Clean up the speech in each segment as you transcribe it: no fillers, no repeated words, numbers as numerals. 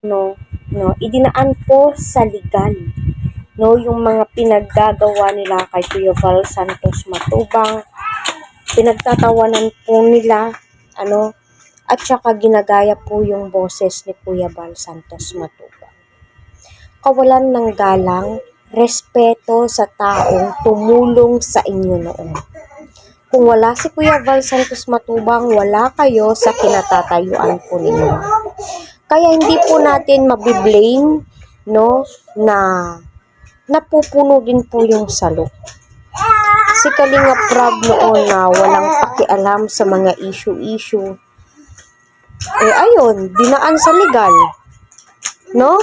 no, idinaan po sa legal, no, yung mga pinaggagawa nila kay Kuya Val Santos Matubang, pinagtatawanan po nila, at saka ginagaya po yung boses ni Kuya Val Santos Matubang. Kawalan ng galang, respeto sa taong tumulong sa inyo noon. Kung wala si Kuya Val Santos Matubang, wala kayo sa kinatatayuan po ninyo. Kaya hindi po natin mabiblame, no, na napupuno din po yung salok. Si Kalinga Prab noon na walang pakialam sa mga issue-issue. Ayun, dinaan sa legal. No?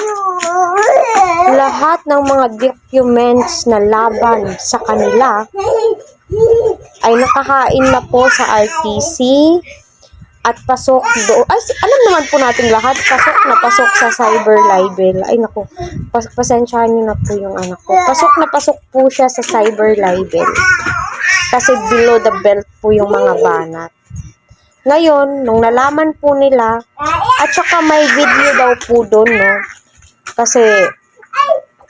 Lahat ng mga documents na laban sa kanila ay nakahain na po sa RTC at pasok doon. Ay, alam naman po natin lahat, pasok sa cyber libel. Ay naku, pasensyahan nyo na po yung anak ko. Pasok po siya sa cyber libel. Kasi below the belt po yung mga banat. Ngayon, nung nalaman po nila, at saka may video daw po doon, no? Kasi,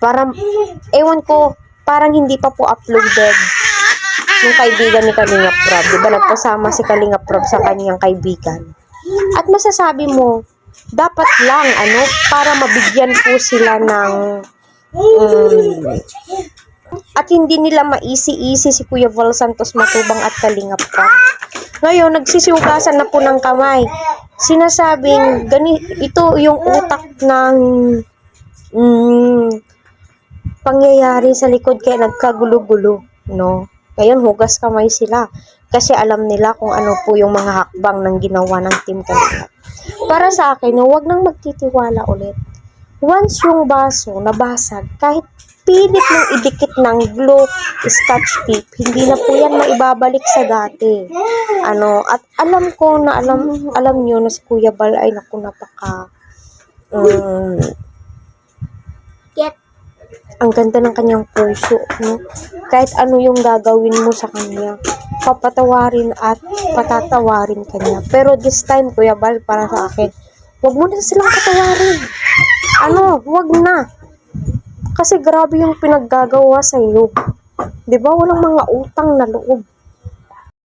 parang, ewan ko, parang hindi pa po uploaded yung kaibigan ni Kalinga Prab. Diba nagpasama si Kalinga Prab sa kanyang kaibigan. At masasabi mo, dapat lang, para mabigyan po sila ng, at hindi nila maisi-isi si Kuya Val Santos Matubang at Kalinga Prab. Ngayon, nagsisihugasan na po ng kamay. Sinasabing, ito yung utak ng pangyayari sa likod kaya nagkagulo-gulo, no? Ngayon, hugas kamay sila. Kasi alam nila kung ano po yung mga hakbang ng ginawa ng Team Kalinga. Para sa akin, huwag nang magtitiwala ulit. Once yung baso nabasag, kahit pilit ng idikit ng glue, scotch tape, hindi na po yan maibabalik sa dati. At alam ko na alam nyo na si Kuya Val ay naku, napaka ang ganda ng kanyang puso, no? Kahit ano yung gagawin mo sa kanya, papatawarin at patatawarin kanya. Pero this time, Kuya Val, para sa akin, wag mo na silang patawarin. Wag na. Kasi grabe yung pinaggagawa sa iyo. 'Di ba? Walang mga utang na loob.